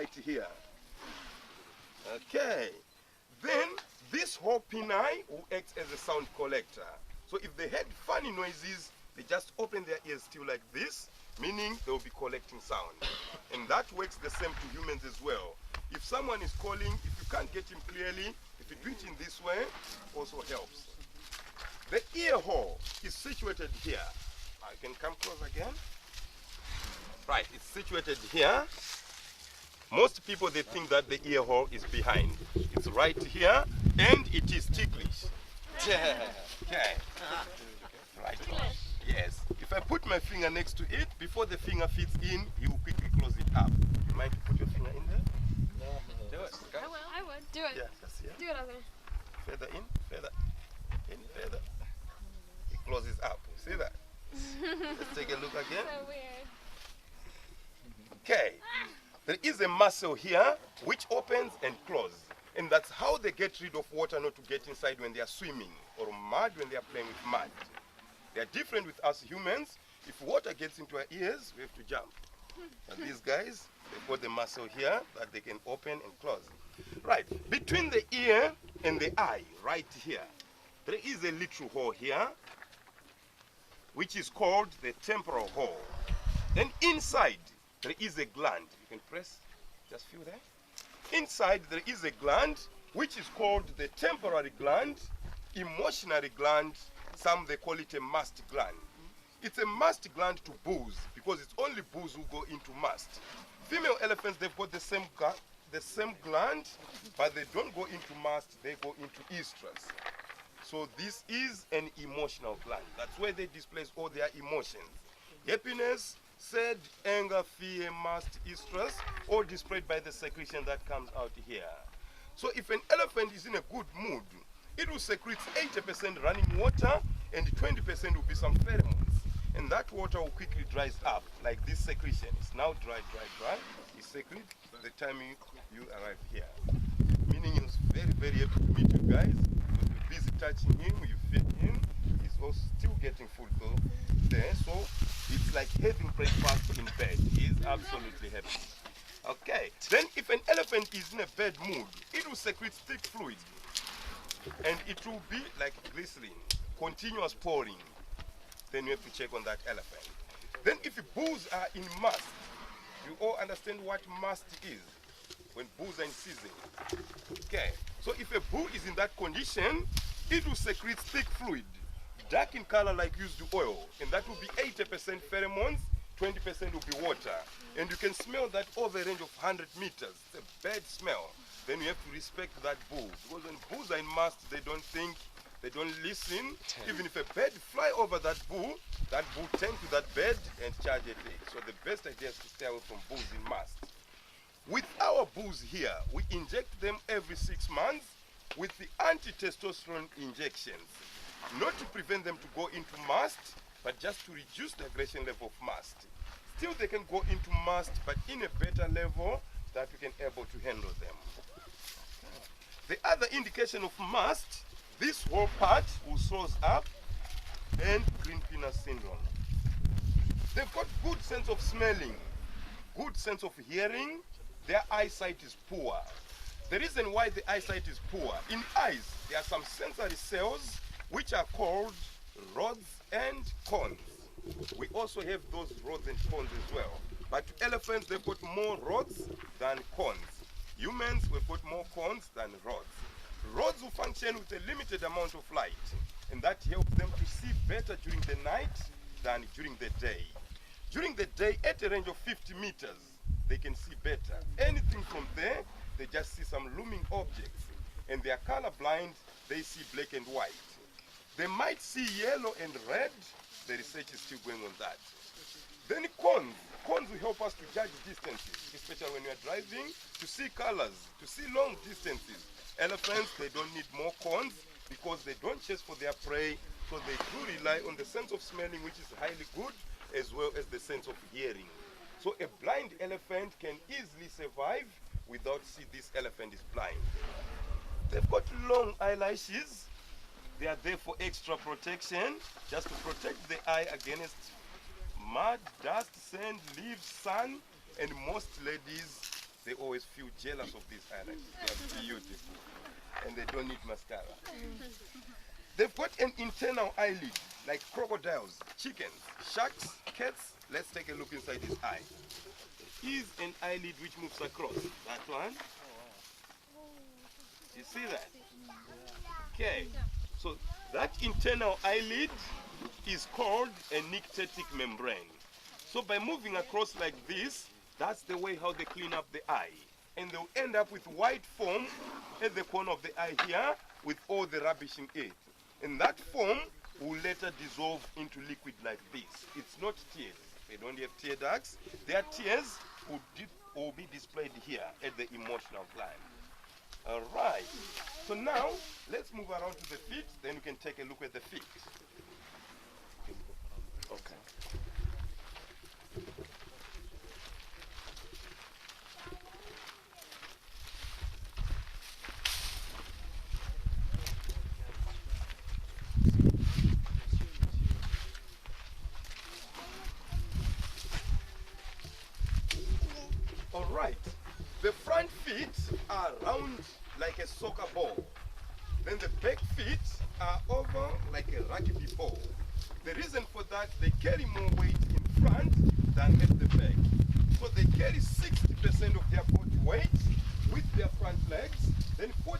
right here. Okay. Then this whole pinnae will act as a sound collector. So if they had funny noises, they just open their ears still like this, meaning they will be collecting sound. And that works the same to humans as well. If someone is calling, if you can't get him clearly, if you do it in this way, also helps. The ear hole is situated here. I can come close again. Right, it's situated here. Most people, they think that the ear hole is behind. It's right here, and it is ticklish. Okay. Right. Yes. If I put my finger next to it, before the finger fits in, you will quickly close it up. You mind to put your finger in there? No. Do it. Okay. I would. Do it. Yeah, that's here. Do it, Anthony. Feather in, feather in, feather. It closes up. See that? Let's take a look again. So weird. Okay. There is a muscle here which opens and closes. And that's how they get rid of water not to get inside when they are swimming, or mud when they are playing with mud. They are different with us humans. If water gets into our ears, we have to jump. And these guys, they've got the muscle here that they can open and close. Right, between the ear and the eye, right here, there is a little hole here, which is called the temporal hole. Then inside, there is a gland. You can press, just feel there. Inside, there is a gland, which is called the temporary gland, emotionary gland. Some, they call it a mast gland. It's a mast gland to bulls, because it's only bulls who go into mast. Female elephants, they've got the same gland, but they don't go into mast, they go into estrus. So this is an emotional gland. That's where they display all their emotions. Happiness, sad, anger, fear, must, estrus, all displayed by the secretion that comes out here. So if an elephant is in a good mood, it will secrete 80% running water and 20% will be some pheromones. And that water will quickly dries up, like this secretion. It's now dry. It's secret by the time you arrive here. Meaning he was very, very happy to meet you guys. You're busy touching him, you feed him. He's also still getting food though there. So it's like having breakfast in bed. He's absolutely happy. Okay, then if an elephant is in a bad mood, it will secrete thick fluid. And it will be like glycerin, continuous pouring. Then you have to check on that elephant. Then if bulls are in mast, you all understand what mast is when bulls are in season. Okay, so if a bull is in that condition, it will secrete thick fluid, dark in color like used oil, and that will be 80% pheromones, 20% will be water. And you can smell that over a range of 100 meters. It's a bad smell. Then you have to respect that bull, because when bulls are in mast, they don't think, they don't listen. Even if a bird fly over that bull tend to that bird and charge at it. So the best idea is to stay away from bulls in mast. With our bulls here, we inject them every 6 months with the anti-testosterone injections. Not to prevent them to go into mast, but just to reduce the aggression level of mast. Still they can go into mast, but in a better level that we can able to handle them. The other indication of mast, this whole part will source up and green peanut syndrome. They've got good sense of smelling, good sense of hearing. Their eyesight is poor. The reason why the eyesight is poor, in eyes, there are some sensory cells which are called rods and cones. We also have those rods and cones as well. But elephants, they've got more rods than cones. Humans, we've got more cones than rods. Rods will function with a limited amount of light, and that helps them to see better during the night than during the day. During the day, at a range of 50 meters, they can see better. Anything from there, they just see some looming objects. And they are colorblind, they see black and white. They might see yellow and red. The research is still going on that. Then cones. Cones will help us to judge distances, especially when we are driving, to see colors, to see long distances. Elephants, they don't need more cones because they don't chase for their prey, so they do rely on the sense of smelling, which is highly good, as well as the sense of hearing. So a blind elephant can easily survive without see this elephant is blind. They've got long eyelashes. They are there for extra protection, just to protect the eye against mud, dust, sand, leaves, sun, and most ladies, they always feel jealous of these eyelashes. They are beautiful. And they don't need mascara. They've got an internal eyelid, like crocodiles, chickens, sharks, cats. Let's take a look inside his eye. Here's an eyelid which moves across. That one. You see that? Okay. So that internal eyelid is called a nyctetic membrane. So by moving across like this, that's the way how they clean up the eye. And they'll end up with white foam at the corner of the eye here with all the rubbish in it. And that foam will later dissolve into liquid like this. It's not tears. They don't have tear ducts. Their tears will be displayed here at the emotional gland. All right. So now, let's move around to the feet. Then you can take a look at the feet. Okay. All right. The front feet are round like a soccer ball. Then the back feet are oval like a rugby ball. The reason for that, they carry more weight in front than at the back. So they carry 60% of their body weight with their front legs, then 40%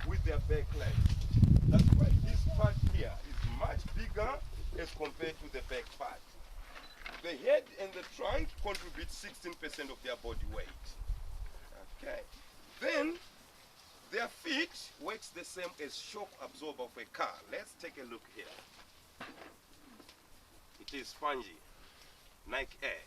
with their back legs. That's why this part here is much bigger as compared to the back part. The head and the trunk contribute 16% of their body weight. Okay. Then their feet works the same as shock absorber of a car. Let's take a look here. It is spongy, Nike Air.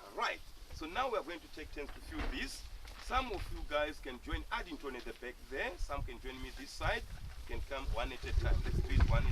All right. So now we are going to take turns to feel this. Some of you guys can join Addington at the back there. Some can join me this side. You can come one at a time. Let's do it one at a time.